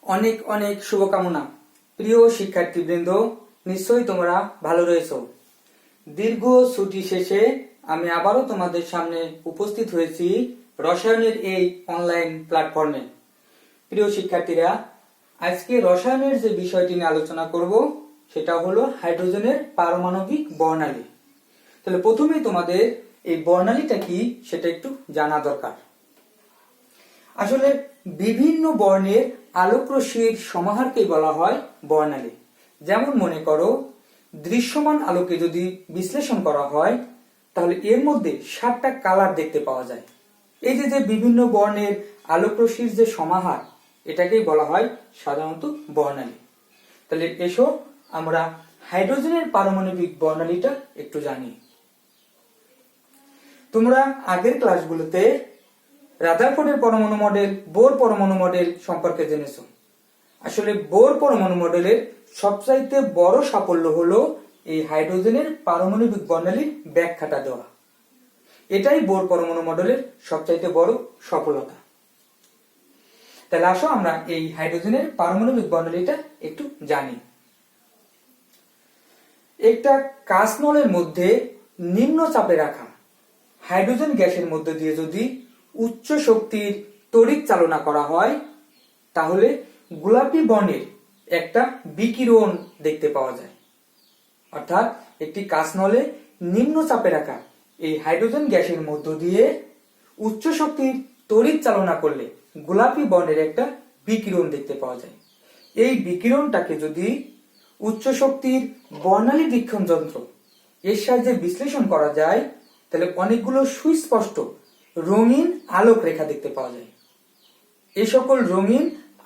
অনেক অনেক শুভকামনা। প্রিয় শিক্ষার্থীবৃন্দ, নিশ্চয়ই তোমরা ভালো রয়েছো। দীর্ঘ ছুটি শেষে আমি আবারও তোমাদের সামনে উপস্থিত হয়েছি রসায়নের এই অনলাইন প্ল্যাটফর্মে। প্রিয় শিক্ষার্থীরা, আজকে রসায়নের যে বিষয়টি নিয়ে আলোচনা করব সেটা হলো হাইড্রোজেনের পারমাণবিক বর্ণালী। তাহলে প্রথমেই তোমাদের এই বর্ণালীটা কি সেটা একটু জানা দরকার। আসলে বিভিন্ন বর্ণের আলোকরশ্মির সমাহারকেই বলা হয় বর্ণালী। যেমন মনে করো, দৃশ্যমান আলোকে যদি বিশ্লেষণ করা হয় তাহলে এর মধ্যে 7টা কালার দেখতে পাওয়া যায়। এই যে বিভিন্ন বর্ণের আলোকরশ্মির যে সমাহার, এটাকেই বলা হয় সাধারণত বর্ণালী। তাহলে এসো আমরা হাইড্রোজেনের পারমাণবিক বর্ণালীটা একটু জানি। তোমরা আগের ক্লাসগুলোতে রাদারফোর্ডের পরমাণু মডেল, বোর পরমাণু মডেল সম্পর্কে জেনেছো। আসলে বোর পরমাণু মডেলের সবচাইতে বড় সাফল্য হলো এই হাইড্রোজেনের পারমাণবিক বর্ণালীর ব্যাখ্যাটা দেওয়া। এটাই বোর পরমাণু মডেলের সবচাইতে বড় সফলতা। তাহলে আসো আমরা এই হাইড্রোজেনের পারমাণবিক বর্ণালীটা একটু জানি। একটা কাঁচনলের মধ্যে নিম্ন চাপে রাখা হাইড্রোজেন গ্যাসের মধ্যে দিয়ে যদি উচ্চ শক্তির তড়িৎ চালনা করা হয় তাহলে গোলাপি বর্ণের একটা বিকিরণ দেখতে পাওয়া যায়। অর্থাৎ একটি কাঁচনলে নিম্ন চাপে রাখা এই হাইড্রোজেন গ্যাসের মধ্য দিয়ে উচ্চ শক্তির তড়িৎ চালনা করলে গোলাপি বর্ণের একটা বিকিরণ দেখতে পাওয়া যায়। এই বিকিরণটাকে যদি উচ্চ শক্তির বর্ণালী বীক্ষণ যন্ত্র এর সাহায্যে বিশ্লেষণ করা যায় তাহলে অনেকগুলো সুস্পষ্ট রঙিন আলোক রেখা দেখতে পাওয়া যায়। এই সকল রঙিন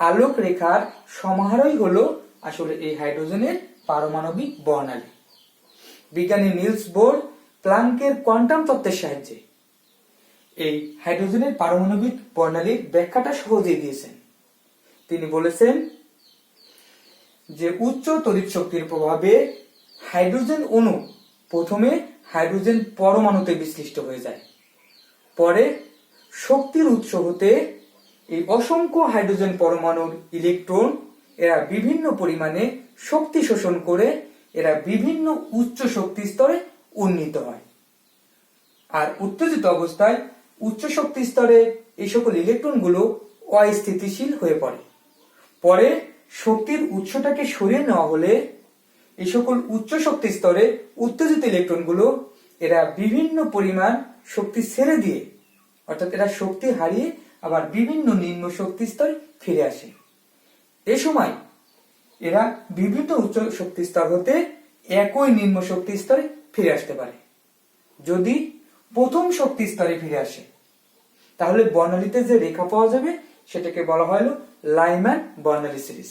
আলোক রেখার সমাহারই হলো আসলে এই হাইড্রোজেনের পারমাণবিক বর্ণালী। বিজ্ঞানী নিলস বোর প্লাঙ্কের কোয়ান্টাম তত্ত্বের সাহায্যে এই হাইড্রোজেনের পারমাণবিক বর্ণালীর ব্যাখ্যাটা সহজেই দিয়েছেন। তিনি বলেছেন যে উচ্চ তড়িৎ শক্তির প্রভাবে হাইড্রোজেন অণু প্রথমে হাইড্রোজেন পরমাণুতে বিশ্লিষ্ট হয়ে যায়, পরে শক্তির উৎস হতে এই অসংখ্য হাইড্রোজেন পরমাণুর ইলেকট্রন এরা বিভিন্ন পরিমাণে শক্তি শোষণ করে এরা বিভিন্ন উচ্চ শক্তি স্তরে উন্নীত হয়। আর উত্তেজিত অবস্থায় উচ্চ শক্তি স্তরে এই সকল ইলেকট্রনগুলো অস্থিতিশীল হয়ে পড়ে। পরে শক্তির উৎসটাকে সরিয়ে নেওয়া হলে এই সকল উচ্চ শক্তি স্তরে উত্তেজিত ইলেকট্রনগুলো এরা বিভিন্ন পরিমাণ শক্তি ছেড়ে দিয়ে, অর্থাৎ এরা শক্তি হারিয়ে আবার বিভিন্ন নিম্ন শক্তি স্তরে ফিরে আসে। এ সময় এরা বিভিন্ন উচ্চ শক্তি স্তর হতে একই নিম্ন শক্তি স্তরে ফিরে আসতে পারে। যদি প্রথম শক্তি স্তরে ফিরে আসে তাহলে বর্ণালীতে যে রেখা পাওয়া যাবে সেটাকে বলা হয় লাইম্যান বর্ণালী সিরিজ,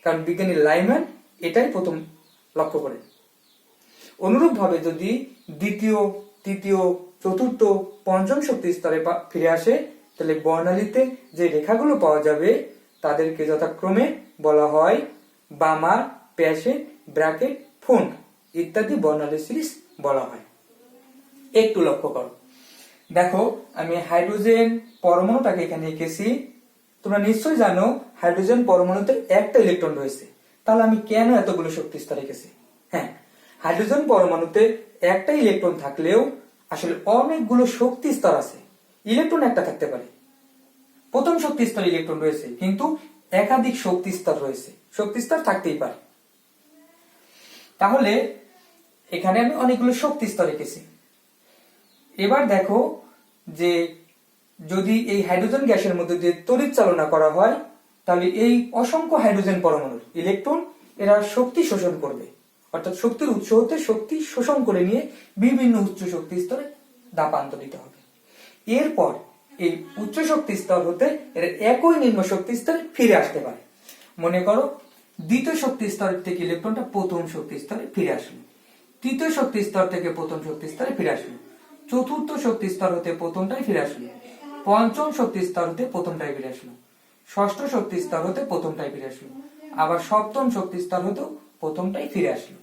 কারণ বিজ্ঞানী লাইম্যান এটাই প্রথম লক্ষ্য করেন। অনুরূপভাবে যদি দ্বিতীয়, তৃতীয়, চতুর্থ, পঞ্চম শক্তি স্তরে ফিরে আসে তাহলে বর্ণালীতে যে রেখাগুলো পাওয়া যাবে তাদেরকে যথাক্রমে বলা হয় বামার, প্যাসেট, ব্র্যাকেট, ফোন্ট ইত্যাদি বর্ণালী সিরিজ বলা হয়। একটু লক্ষ্য করো, দেখো আমি হাইড্রোজেন পরমাণুটাকে এখানে এঁকেছি। তোমরা নিশ্চয়ই জানো হাইড্রোজেন পরমাণুতে একটা ইলেকট্রন রয়েছে, তাহলে আমি কেন এতগুলো শক্তি স্তর রেখেছি? হ্যাঁ, হাইড্রোজেন পরমাণুতে একটা ইলেকট্রন থাকলেও আসলে অনেকগুলো শক্তি স্তর আছে। ইলেকট্রন একটা থাকতে পারে, প্রথম শক্তি স্তরে ইলেকট্রন রয়েছে কিন্তু একাধিক শক্তি স্তর রয়েছে, শক্তি স্তর থাকতেই পারে। তাহলে এখানে আমি অনেকগুলো শক্তি স্তর রেখেছি। এবার দেখো যে যদি এই হাইড্রোজেন গ্যাসের মধ্যে দিয়ে তড়িৎ চালনা করা হয় তাহলে এই অসংখ্য হাইড্রোজেন পরমাণুর ইলেকট্রন এরা শক্তি শোষণ করবে, অর্থাৎ শক্তির উৎস হতে শক্তি শোষণ করে নিয়ে বিভিন্ন উচ্চ শক্তি স্তরে দাপান্তরিত হবে। এরপর এই উচ্চ শক্তি স্তর হতে এরা একই নিম্ন শক্তি স্তরে ফিরে আসতে পারে। মনে করো দ্বিতীয় শক্তি স্তর থেকে ইলেকট্রনটা প্রথম শক্তি স্তরে ফিরে আসলো, তৃতীয় শক্তি স্তর থেকে প্রথম শক্তি স্তরে ফিরে আসলো, চতুর্থ শক্তি স্তর হতে প্রথমটাই ফিরে আসলো, পঞ্চম শক্তি স্তর হতে প্রথমটাই ফিরে আসলো, ষষ্ঠ শক্তি স্তর হতে প্রথমটাই ফিরে আসলো, আবার সপ্তম শক্তি স্তর হতেও প্রথমটাই ফিরে আসলো।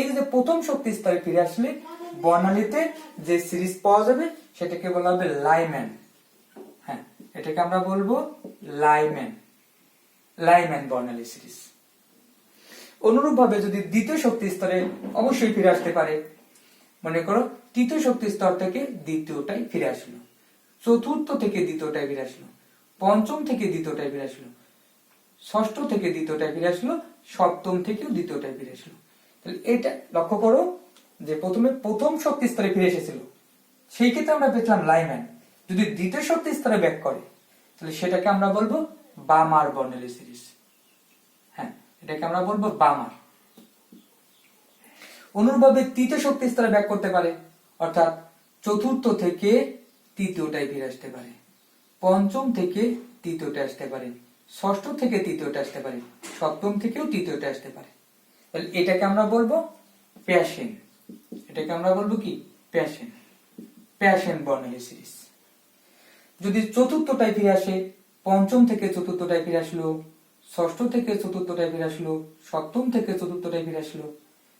এই যে প্রথম শক্তি স্তরে ফিরে আসলে বর্ণালীতে যে সিরিজ পাওয়া যাবে সেটাকে বলা হবে লাইম্যান। হ্যাঁ, এটাকে আমরা বলবো লাইম্যান। লাইম্যান বর্ণালী সিরিজ। অনুরূপভাবে যদি দ্বিতীয় শক্তি স্তরে অবশ্যই ফিরে আসতে পারে, মনে করো তৃতীয় শক্তি স্তর থেকে দ্বিতীয়টাই ফিরে আসলো, চতুর্থ থেকে দ্বিতীয়টাই ফিরে আসলো, পঞ্চম থেকে দ্বিতীয়টাই ফিরে আসলো, ষষ্ঠ থেকে দ্বিতীয়টাই ফিরে আসলো, সপ্তম থেকেও দ্বিতীয়টাই ফিরে আসলো। তাহলে এটা লক্ষ্য করো যে প্রথমে প্রথম শক্তি স্তরে ফিরে এসেছিল, সেই ক্ষেত্রে আমরা পেয়েছিলাম লাইম্যান। যদি দ্বিতীয় শক্তি স্তরে ব্যাক করে তাহলে সেটাকে আমরা বলবো বামার বর্ণালী সিরিজ। হ্যাঁ, এটাকে আমরা বলবো বামার। অনুরূপভাবে তৃতীয় শক্তি স্তরে ব্যাক করতে পারে, অর্থাৎ চতুর্থ থেকে তৃতীয়টাই ফিরে আসতে পারে, পঞ্চম থেকে তৃতীয়টা আসতে পারে, ষষ্ঠ থেকে তৃতীয়টা আসতে পারে, সপ্তম থেকেও তৃতীয়টা আসতে পারে। তাহলে এটাকে আমরা বলবো প্যাশন। এটাকে আমরা বলবো কি? প্যাশন। প্যাশন বর্ণালী সিরিজ। যদি চতুর্থটায় ফিরে আসে, পঞ্চম থেকে চতুর্থটায় ফিরে আসলো, ষষ্ঠ থেকে চতুর্থটায় ফিরে আসলো, সপ্তম থেকে চতুর্থটায় ফিরে আসলো,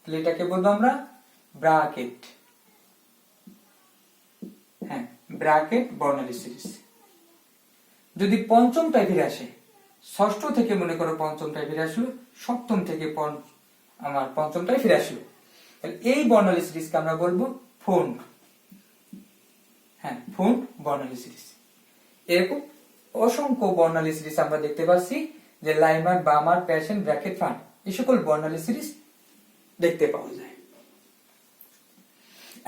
তাহলে এটাকে বলবো আমরা ব্রাকেট। হ্যাঁ, ব্রাকেট বর্ণালী সিরিজ। যদি পঞ্চমটায় ফিরে আসে, ষষ্ঠ থেকে মনে করো পঞ্চমটায় ফিরে আসলো, সপ্তম থেকে আমার পঞ্চমটায় ফিরে আসলো, তাহলে এই বর্ণালী সিরিজকে আমরা বলবো ফোন। হ্যাঁ, ফোন বর্ণালী সিরিজ। এরকম অসংখ্য বর্ণালী সিরিজ আমরা দেখতে পাচ্ছি যে লাইম্যান, বামার, প্যাশন, ব্র্যাকেট, ফান এই সকল বর্ণালী সিরিজ দেখতে পাওয়া যায়।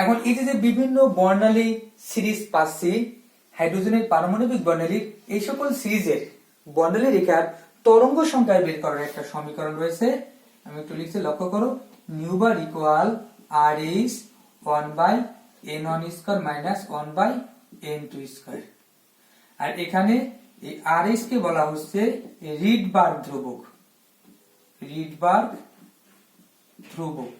এখন এই যে বিভিন্ন বর্ণালী সিরিজ পাচ্ছি, হাইড্রোজেনের পারমাণবিক বর্ণালীর এই সকল সিরিজের বর্ণালী রেখার তরঙ্গ সংখ্যা বের করার একটা সমীকরণ রয়েছে। আমি একটু লিখছি, লক্ষ্য করো। নিউবার ইকুয়াল আর এইচ 1/n1² মাইনাস 1/n2²। আর এখানে এই আর এইচ কে বলা হচ্ছে রিডবার্গ ধ্রুবক। রিডবার্গ ধ্রুবক।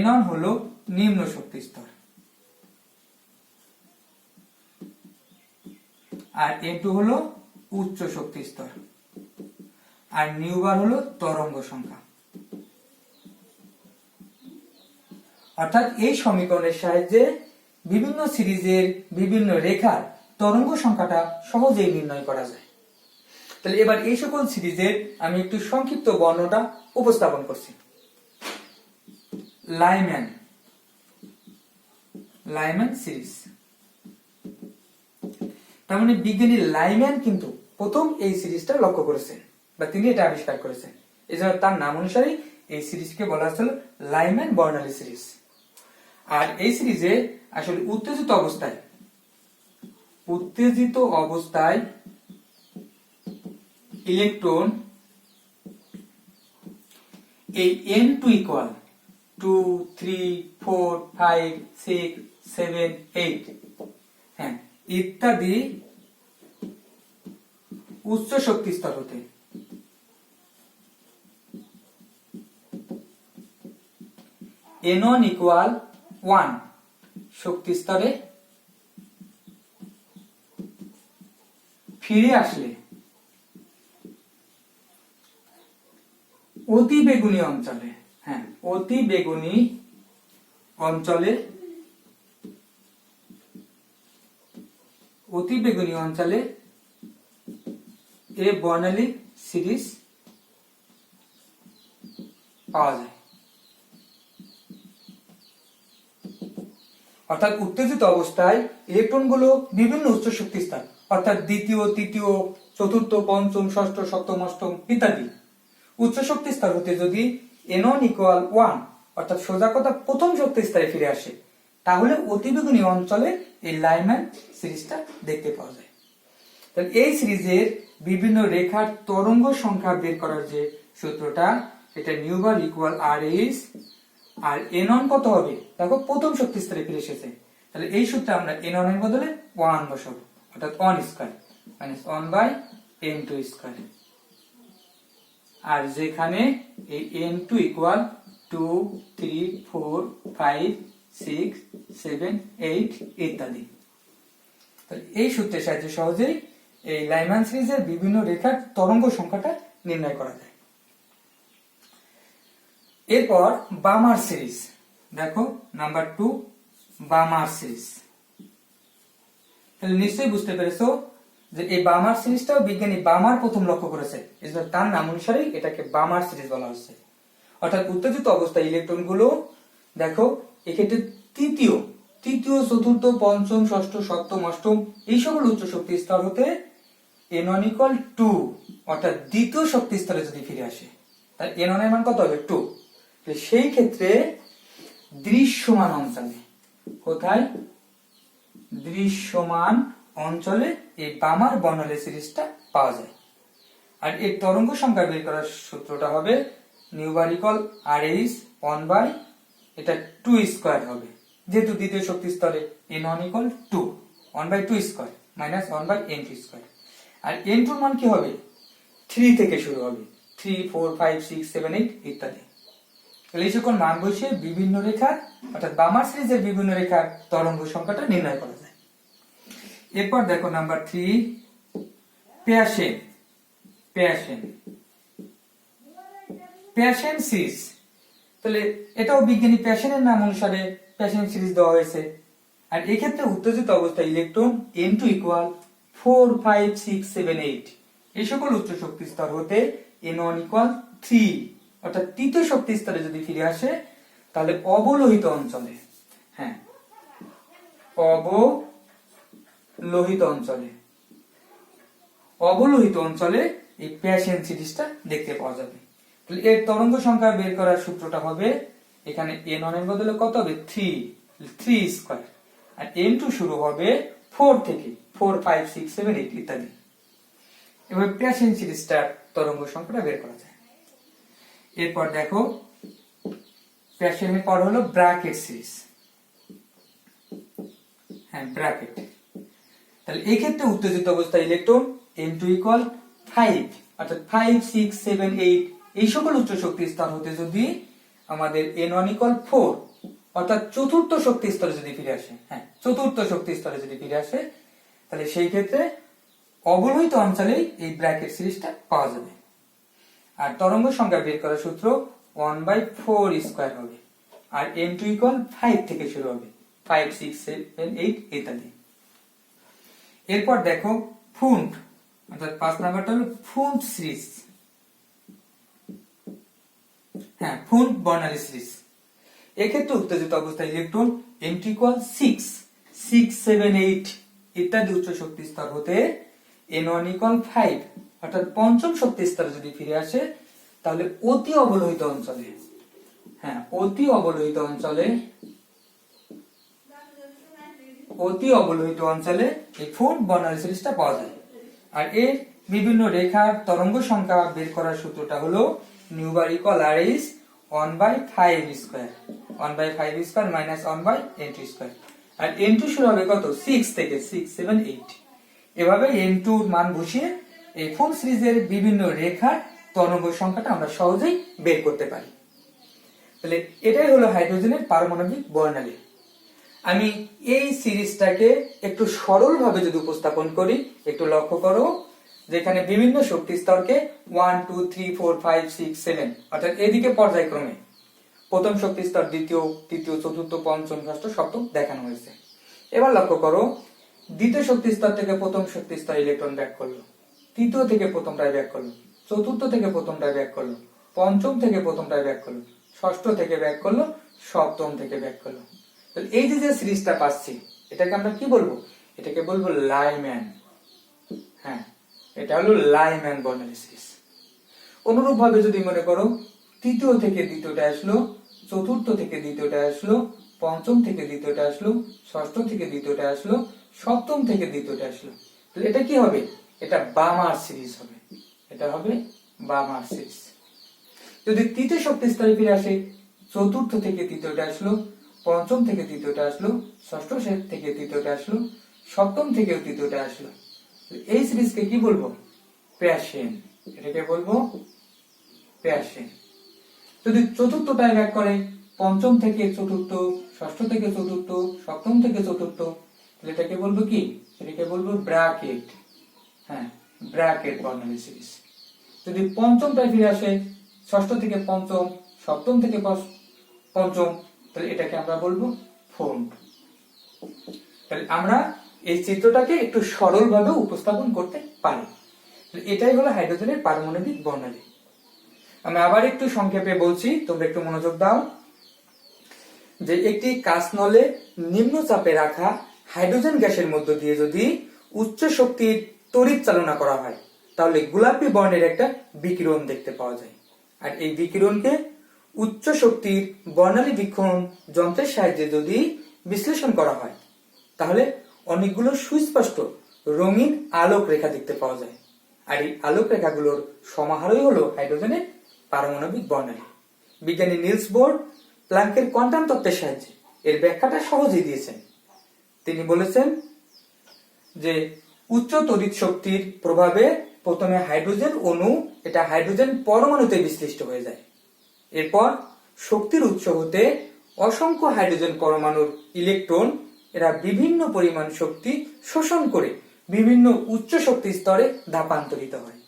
n1 হলো নিম্ন শক্তি স্তর, আর n2 হলো উচ্চ শক্তি স্তর, আর নিউবার হলো তরঙ্গ সংখ্যা। অর্থাৎ এই সমীকরণের সাহায্যে বিভিন্ন সিরিজের বিভিন্ন রেখার তরঙ্গ সংখ্যাটা সহজেই নির্ণয় করা যায়। তাহলে এবার এই সকল সিরিজের আমি একটু সংক্ষিপ্ত বর্ণনা উপস্থাপন করছি। Lyman, Lyman series. তার মানে বিজ্ঞানী লাইম্যান কিন্তু প্রথম এই সিরিজটা লক্ষ্য করেছেন, বা তিনি এটা আবিষ্কার করেছেন। এই জন্য তার নাম অনুসারে এই সিরিজকে বলা হচ্ছিল লাইম্যান বর্ণালী সিরিজ। আর এই সিরিজে আসলে উত্তেজিত অবস্থায় ইলেকট্রন এই n2 ইকুয়াল 2, 3, 4, 5, 6, 7, 8 হ্যাঁ ইত্যাদি উচ্চ শক্তি স্তর হতে n1 ইকুয়াল 1 শক্তি স্তরে ফিরে আসলে অতি বেগুনি অঞ্চলে, হ্যাঁ অতি বেগুনি অঞ্চলে এ বর্ণালী সিরিজ পাওয়া যায়। অর্থাৎ উত্তেজিত অবস্থায় ইলেকট্রনগুলো বিভিন্ন উচ্চ শক্তি স্তর, অর্থাৎ দ্বিতীয়, তৃতীয়, চতুর্থ, পঞ্চম, ষষ্ঠ, সপ্তম, অষ্টম ইত্যাদি উচ্চ শক্তি স্তর হতে যদি n1 ইকুয়াল 1 অর্থাৎ সোজা কথা প্রথম শক্তি স্তরে ফিরে আসে, তাহলে অতিবেগুনি অঞ্চলে এই লাইম্যান সিরিজটা দেখতে পাওয়া যায়। তাহলে এই সিরিজের বিভিন্ন রেখার তরঙ্গ সংখ্যা বের করার যে সূত্রটা, এটা নিউবার ইকুয়াল আর এইচ, আর n1 কত হবে? দেখো প্রথম শক্তি স্তরে ফিরে এসেছে, তাহলে এই সূত্রে আমরা n1 এর বদলে 1 বসাবো, অর্থাৎ 1² মাইনাস 1/n2²। আর যেখানে এই n2 ইকুয়াল 2, 3, 4, 5, 6, 7, 8 ইত্যাদি। তাহলে এই সূত্রের সাহায্যে সহজেই এই লাইম্যান সিরিজের বিভিন্ন রেখার তরঙ্গ সংখ্যাটা নির্ণয় করা যায়। এরপর বামার সিরিজ, দেখো নাম্বার 2 বামার সিরিজ। তাহলে নিশ্চয়ই বুঝতে পেরেছো যে এই বামার সিরিজটাও বিজ্ঞানী বামার প্রথম লক্ষ্য করেছে, এজন্য তার নাম অনুসারে এটাকে বামার সিরিজ বলা হচ্ছে। অর্থাৎ উত্তেজিত অবস্থায় ইলেকট্রন গুলো দেখো এক্ষেত্রে তৃতীয়, চতুর্থ, পঞ্চম, ষষ্ঠ, সপ্তম, অষ্টম এই সকল উচ্চ শক্তি স্তর হতে n1 = 2 অর্থাৎ দ্বিতীয় শক্তি স্তরে যদি ফিরে আসে, তাই n1 এর মান কত হবে 2। সেই ক্ষেত্রে দৃশ্যমান অঞ্চলে, কোথায় দৃশ্যমান অঞ্চলে এই বামার বর্ণালী সিরিজটা পাওয়া যায়। আর এর তরঙ্গ সংখ্যা বের করার সূত্রটা হবে নিউমেরিক্যাল RH 1/, এটা 2 স্কয়ার হবে, যেহেতু দ্বিতীয় শক্তি স্তরে n1 = 2, 1/2 square minus 1/n2 square. আর n2 এর মান কি হবে 3 থেকে শুরু হবে, 3 4 5 6 7 8 ইত্যাদি। তাহলে এই সকল মান বসিয়ে বিভিন্ন রেখার অর্থাৎ বামার সিরিজের বিভিন্ন রেখার তরঙ্গ সংখ্যাটা নির্ণয় করা যায়। এরপর দেখো নাম্বার 3 প্যাশেন সিরিজ। তাহলে এটাও বিজ্ঞানী প্যাশেনের নাম অনুসারে প্যাশেন সিরিজ দেওয়া হয়েছে। আর এই ক্ষেত্রে উত্তেজিত অবস্থায় ইলেকট্রন n2 = 4 5 6 7 8 এই সকল উচ্চ শক্তি স্তর হতে n1 = 3 অর্থাৎ তৃতীয় শক্তি স্তরে যদি ফিরে আসে, তাহলে অবলোহিত অঞ্চলে, হ্যাঁ অবলোহিত অঞ্চলে এই প্যাশেন সিরিজটা দেখতে পাওয়া যাবে। তাহলে এর তরঙ্গ সংখ্যা বের করার সূত্রটা হবে এখানে n1 এর বদলে কত হবে 3 স্কয়ার, আর n2 শুরু হবে 4 থেকে, 4 5 6 7 8 ইত্যাদি। এবার প্যাশেন সিরিজটার তরঙ্গ সংখ্যাটা বের করা যায়। এরপর দেখো প্যাশেনের পর হলো ব্র্যাকেট সিরিজ, হ্যাঁ ব্র্যাকেট। তাহলে এই ক্ষেত্রে উত্তেজিত অবস্থায় ইলেকট্রন n2 = 5 অর্থাৎ 5 6 7 8 এই সকল উচ্চ শক্তি স্তর হতে যদি আমাদের n1 = 4 অর্থাৎ চতুর্থ শক্তি স্তরে যদি ফিরে আসে, হ্যাঁ চতুর্থ শক্তি স্তরে যদি ফিরে আসে, তাহলে সেই ক্ষেত্রে অবলোহিত অঞ্চলেই এই ব্র্যাকেট সিরিজটা পাওয়া যাবে। আর তরঙ্গ সংখ্যা বের করার সূত্র 1/4 স্কয়ার হবে, আর n2 = 5 থেকে শুরু হবে, 5 6 7 8 ইত্যাদি। এরপর দেখো ফুন্ট, অর্থাৎ 5 নাম্বারটা হলো ফুন্ট সিরিজ, হ্যাঁ ফুন্ট বর্ণালী সিরিজ। এক্ষেত্রে উত্তেজিত অবস্থায় ইলেকট্রন n2 = 6 7 8 ইত্যাদি উচ্চ শক্তি স্তর হতে n1 = 5 অর্থাৎ পঞ্চম শক্তি স্তরে যদি ফিরে আসে, তাহলে অতি অবলোহিত অঞ্চলে, হ্যাঁ অতি অবলোহিত অঞ্চলে এই ফুন্ট বর্ণালী সিরিজটা পাওয়া যায়। আর এর বিভিন্ন রেখার তরঙ্গ সংখ্যা বের করার সূত্রটা হলো numerical RH 1/5 square, 1/5 square minus 1/n2 square. আর n2 শুরু হবে কত 6 থেকে, 6 7 8। এভাবে n2 এর মান বসিয়ে এই ফুন্ট সিরিজের বিভিন্ন রেখার তরঙ্গ সংখ্যাটা আমরা সহজেই বের করতে পারি। তাহলে এটাই হলো হাইড্রোজেনের পারমাণবিক বর্ণালী। আমি এই সিরিজটাকে একটু সরল ভাবে যদি উপস্থাপন করি, একটু লক্ষ্য করো যেখানে বিভিন্ন শক্তি স্তরকে 1 2 3 4 5 6 7 অর্থাৎ এদিকে পর্যায়ক্রমে প্রথম শক্তি স্তর, দ্বিতীয়, তৃতীয়, চতুর্থ, পঞ্চম, ষষ্ঠ, সপ্তম দেখানো হয়েছে। এবার লক্ষ্য করো দ্বিতীয় শক্তি স্তর থেকে প্রথম শক্তি স্তরে ইলেকট্রন ব্যাক করলো, তৃতীয় থেকে প্রথমটায় ব্যাক করলো, চতুর্থ থেকে প্রথমটায় ব্যাক করলো, পঞ্চম থেকে প্রথমটায় ব্যাক করলো, ষষ্ঠ থেকে ব্যাক করলো, সপ্তম থেকে ব্যাক করলো। তাহলে এই যে সিরিজটা পাচ্ছি, এটাকে আমরা কি বলবো? এটাকে বলবো লাইম্যান, হ্যাঁ এটা হলো লাইম্যান বর্ণালী সিরিজ। অনুরূপ ভাবে যদি মনে করো তৃতীয় থেকে দ্বিতীয়টা আসলো, চতুর্থ থেকে দ্বিতীয়টা আসলো, পঞ্চম থেকে দ্বিতীয়টা আসলো, ষষ্ঠ থেকে দ্বিতীয়টা আসলো, সপ্তম থেকে দ্বিতীয়টা আসলো, তাহলে এটা কি হবে? এটা বামার সিরিজ হবে, এটা হবে বামার সিরিজ। যদি তৃতীয় শক্তি স্তরে ফিরে আসে, চতুর্থ থেকে তৃতীয়টা আসলো, পঞ্চম থেকে তৃতীয়টা আসলো, ষষ্ঠ থেকে তৃতীয়টা আসলো, সপ্তম থেকে তৃতীয়টা আসলো, এই সিরিজকে কি বলবো? প্যাশেন। এটাকে বলবো প্যাশেন। যদি চতুর্থটায় ব্যাক করে, পঞ্চম থেকে চতুর্থ, ষষ্ঠ থেকে চতুর্থ, সপ্তম থেকে চতুর্থ, তাহলে এটাকে বলবো কি? এটাকে বলবো ব্র্যাকেট, হ্যাঁ ব্র্যাকেট বর্ণালী সিরিজ। যদি পঞ্চমটায় ফিরে আসে, ষষ্ঠ থেকে পঞ্চম, সপ্তম থেকে পঞ্চম, তাহলে এটাকে আমরা বলবো ফুন্ট। তাহলে আমরা এই চিত্রটাকে একটু সরলভাবে উপস্থাপন করতে পারি। এটাই হলো হাইড্রোজেনের পারমাণবিক বর্ণালী। আমি আবার একটু সংক্ষেপে বলছি, তোমরা একটু মনোযোগ দাও। যে একটি কাঁচনলে নিম্ন চাপে রাখা হাইড্রোজেন গ্যাসের মধ্য দিয়ে যদি উচ্চ শক্তির তড়িৎ চালনা করা হয়, তাহলে গোলাপি বর্ণের একটা বিকিরণ দেখতে পাওয়া যায়। আর এই বিকিরণকে উচ্চ শক্তির বর্ণালী বীক্ষণ যন্ত্রের সাহায্যে যদি বিশ্লেষণ করা হয়, তাহলে অনেকগুলো সুস্পষ্ট রঙিন আলোক রেখা দেখতে পাওয়া যায়। আর এই আলোক রেখাগুলোর সমাহারই হলো হাইড্রোজেনের পারমাণবিক বর্ণালী। বিজ্ঞানী নিলস বোর প্ল্যাঙ্কের কোয়ান্টাম তত্ত্বের সাহায্যে এর ব্যাখ্যাটা সহজেই দিয়েছেন। তিনি বলেছেন যে উচ্চ তড়িৎ শক্তির প্রভাবে প্রথমে হাইড্রোজেন অণু এটা হাইড্রোজেন পরমাণুতে বিশ্লিষ্ট হয়ে যায়। এরপর শক্তির উৎস হতে অসংখ্য হাইড্রোজেন পরমাণুর ইলেকট্রন এরা বিভিন্ন পরিমাণ শক্তি শোষণ করে বিভিন্ন উচ্চ শক্তি স্তরে ধাপান্তরিত হয়।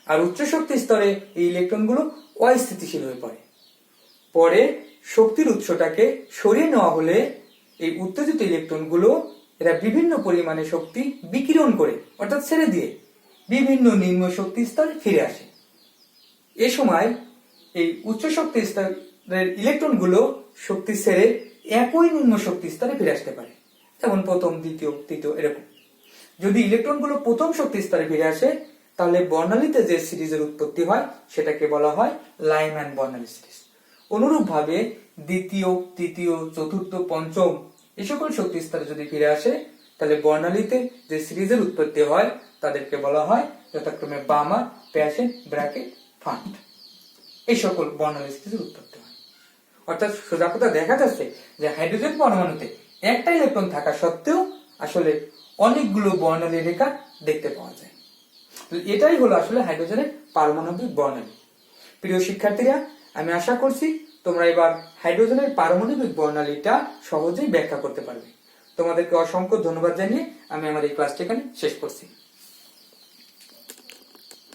আর উচ্চ শক্তি স্তরে এই ইলেকট্রনগুলো অস্থিতিশীল হয়ে পড়ে। পরে শক্তির উৎসটাকে সরিয়ে নেওয়া হলে এই উত্তেজিত ইলেকট্রনগুলো এরা বিভিন্ন পরিমাণে শক্তি বিকিরণ করে অর্থাৎ ছেড়ে দিয়ে বিভিন্ন নিম্ন শক্তি স্তরে ফিরে আসে। এ সময় এই উচ্চ শক্তি স্তরের ইলেকট্রনগুলো শক্তি ছেড়ে একই নিম্ন শক্তি স্তরে ফিরে আসতে পারে, যেমন প্রথম, দ্বিতীয়, তৃতীয় এরকম। যদি ইলেকট্রনগুলো প্রথম শক্তি স্তরে ফিরে আসে, তাহলে বর্ণালীতে যে সিরিজের উৎপত্তি হয় সেটাকে বলা হয় লাইম্যান বর্ণালী সিরিজ। অনুরূপভাবে দ্বিতীয়, তৃতীয়, চতুর্থ, পঞ্চম এই সকল শক্তি স্তরে যদি ফিরে আসে, তাহলে বর্ণালীতে যে সিরিজের উৎপত্তি হয় তাদেরকে বলা হয় যথাক্রমে বামার, প্যাশেন, ব্র্যাকেট, ফান্ট। এই সকল বর্ণালী সিরিজের উৎপত্তি হয়। অর্থাৎ সোজা কথা দেখা যাচ্ছে যে হাইড্রোজেন পরমাণুতে একটা ইলেকট্রন থাকা সত্ত্বেও আসলে অনেকগুলো বর্ণালী রেখা দেখতে পাওয়া যায়। এটাই হলো আসলে হাইড্রোজেনের পারমাণবিক বর্ণালী। প্রিয় শিক্ষার্থীরা, আমি আশা করছি তোমরা এবার হাইড্রোজেনের পারমাণবিক বর্ণালীটা সহজেই ব্যাখ্যা করতে পারবে। তোমাদেরকে অসংখ্য ধন্যবাদ জানিয়ে আমি আমার এই ক্লাসটি এখানে শেষ করছি।